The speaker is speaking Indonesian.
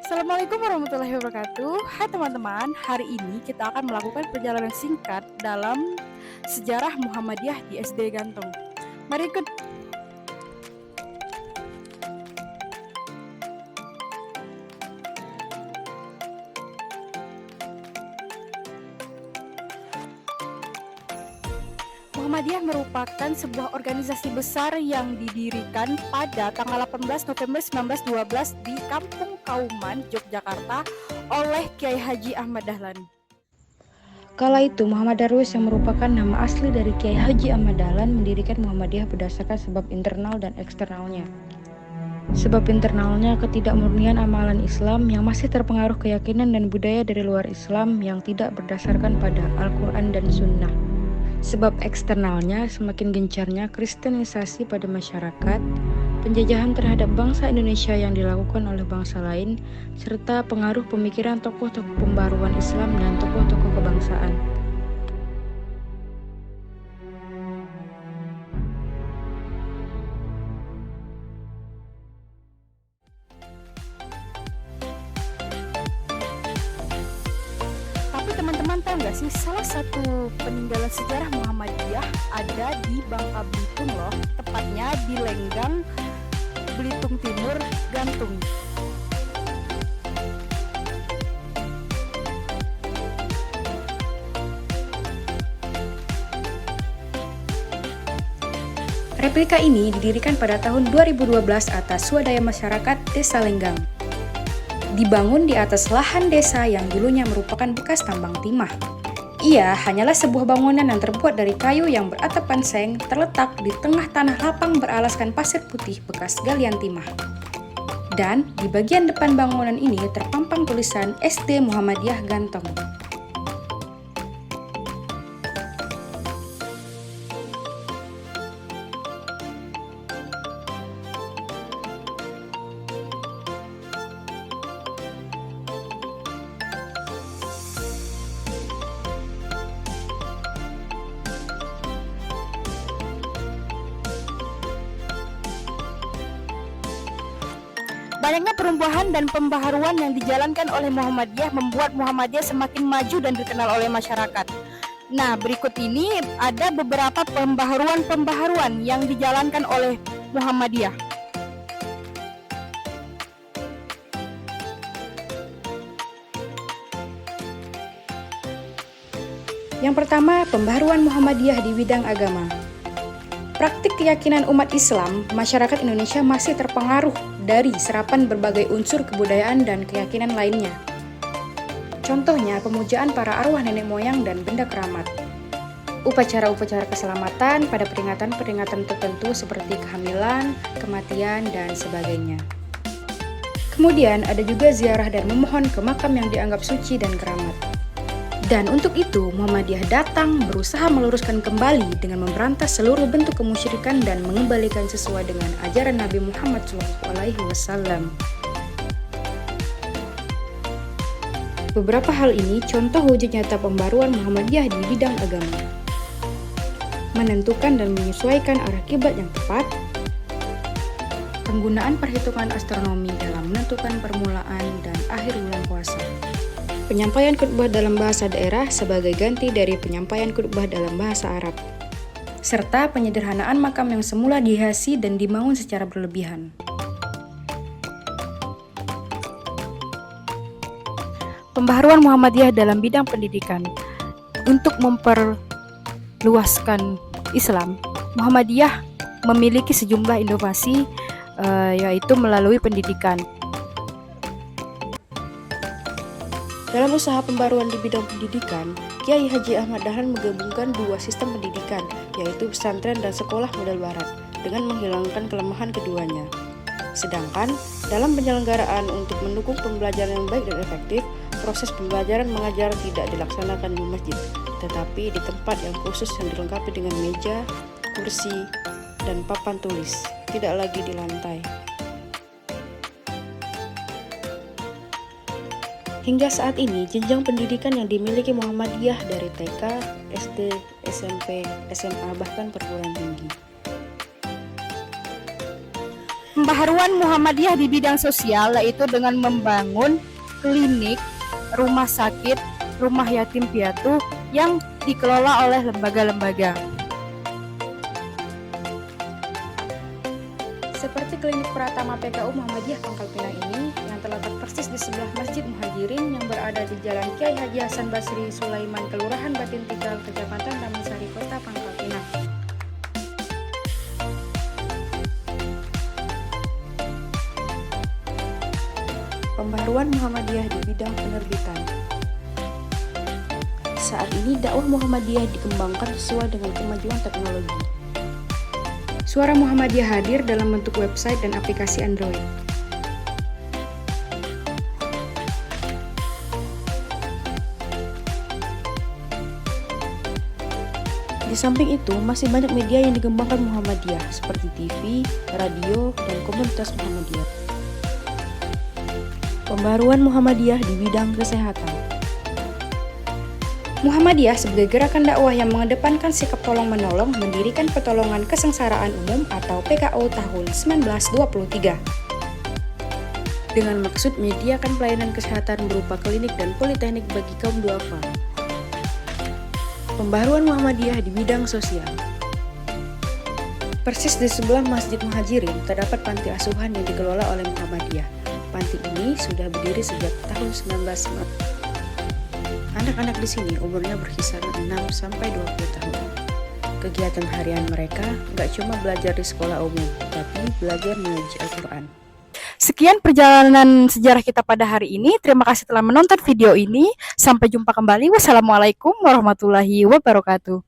Assalamualaikum warahmatullahi wabarakatuh. Hai teman-teman, hari ini kita akan melakukan perjalanan singkat dalam sejarah Muhammadiyah di SD Gantong. Mari ikut. Muhammadiyah merupakan sebuah organisasi besar yang didirikan pada tanggal 18 November 1912 di Kampung Kauman, Yogyakarta oleh Kiai Haji Ahmad Dahlan. Kala itu Muhammad Darwis yang merupakan nama asli dari Kiai Haji Ahmad Dahlan mendirikan Muhammadiyah berdasarkan sebab internal dan eksternalnya. Sebab internalnya ketidakmurnian amalan Islam yang masih terpengaruh keyakinan dan budaya dari luar Islam yang tidak berdasarkan pada Al-Quran dan Sunnah. Sebab eksternalnya semakin gencarnya kristenisasi pada masyarakat, penjajahan terhadap bangsa Indonesia yang dilakukan oleh bangsa lain, serta pengaruh pemikiran tokoh-tokoh pembaruan Islam dan tokoh-tokoh kebangsaan. Tapi teman-teman tahu nggak sih, salah satu peninggalan sejarah Muhammadiyah ada di Bangka Belitung loh, tepatnya di Lenggang, Belitung Timur, Gantung. Replika ini didirikan pada tahun 2012 atas swadaya masyarakat Desa Lenggang. Dibangun di atas lahan desa yang dulunya merupakan bekas tambang timah. Ia hanyalah sebuah bangunan yang terbuat dari kayu yang beratap panseng, terletak di tengah tanah lapang beralaskan pasir putih bekas galian timah. Dan di bagian depan bangunan ini terpampang tulisan SD Muhammadiyah Gantong. Banyaknya perubahan dan pembaharuan yang dijalankan oleh Muhammadiyah membuat Muhammadiyah semakin maju dan dikenal oleh masyarakat. Nah, berikut ini ada beberapa pembaharuan yang dijalankan oleh Muhammadiyah. Yang pertama, pembaharuan Muhammadiyah di bidang agama. Praktik keyakinan umat Islam, masyarakat Indonesia masih terpengaruh dari serapan berbagai unsur kebudayaan dan keyakinan lainnya. Contohnya, pemujaan para arwah nenek moyang dan benda keramat. Upacara-upacara keselamatan pada peringatan-peringatan tertentu seperti kehamilan, kematian, dan sebagainya. Kemudian ada juga ziarah dan memohon ke makam yang dianggap suci dan keramat. Dan untuk itu, Muhammadiyah datang berusaha meluruskan kembali dengan memberantas seluruh bentuk kemusyrikan dan mengembalikan sesuai dengan ajaran Nabi Muhammad SAW. Beberapa hal ini contoh wujud nyata pembaruan Muhammadiyah di bidang agama. Menentukan dan menyesuaikan arah kiblat yang tepat, penggunaan perhitungan astronomi dalam menentukan permulaan dan akhir bulan puasa. Penyampaian khutbah dalam bahasa daerah sebagai ganti dari penyampaian khutbah dalam bahasa Arab, serta penyederhanaan makam yang semula dihiasi dan dibangun secara berlebihan. Pembaharuan Muhammadiyah dalam bidang pendidikan. Untuk memperluaskan Islam, Muhammadiyah memiliki sejumlah inovasi yaitu melalui pendidikan. Dalam usaha pembaruan di bidang pendidikan, Kiai Haji Ahmad Dahlan menggabungkan dua sistem pendidikan, yaitu pesantren dan sekolah model barat, dengan menghilangkan kelemahan keduanya. Sedangkan, dalam penyelenggaraan untuk mendukung pembelajaran yang baik dan efektif, proses pembelajaran mengajar tidak dilaksanakan di masjid, tetapi di tempat yang khusus yang dilengkapi dengan meja, kursi, dan papan tulis, tidak lagi di lantai. Hingga saat ini, jenjang pendidikan yang dimiliki Muhammadiyah dari TK, SD, SMP, SMA, bahkan perguruan tinggi. Pembaharuan Muhammadiyah di bidang sosial yaitu dengan membangun klinik, rumah sakit, rumah yatim piatu yang dikelola oleh lembaga-lembaga. Seperti klinik Pratama PKU Muhammadiyah Pangkal Pinang ini yang terletak persis di sebelah Masjid Muhajirin yang berada di Jalan Kiai Haji Hasan Basri Sulaiman, Kelurahan Batin Tegal, Kecamatan Damansari, Kota Pangkal Pinang. Pembaharuan Muhammadiyah di bidang penerbitan. Saat ini dakwah Muhammadiyah dikembangkan sesuai dengan kemajuan teknologi. Suara Muhammadiyah hadir dalam bentuk website dan aplikasi Android. Di samping itu, masih banyak media yang dikembangkan Muhammadiyah seperti TV, radio, dan komunitas Muhammadiyah. Pembaharuan Muhammadiyah di bidang kesehatan. Muhammadiyah sebagai gerakan dakwah yang mengedepankan sikap tolong-menolong mendirikan Pertolongan Kesengsaraan Umum atau PKU tahun 1923. Dengan maksud menyediakan pelayanan kesehatan berupa klinik dan politeknik bagi kaum duafa. Pembaharuan Muhammadiyah di bidang sosial. Persis di sebelah Masjid Muhajirin terdapat panti asuhan yang dikelola oleh Muhammadiyah. Panti ini sudah berdiri sejak tahun 1990. Anak-anak di sini umurnya berkisar 6-20 tahun. Kegiatan harian mereka nggak cuma belajar di sekolah umum, tapi belajar mengaji Al-Quran. Sekian perjalanan sejarah kita pada hari ini. Terima kasih telah menonton video ini. Sampai jumpa kembali. Wassalamualaikum warahmatullahi wabarakatuh.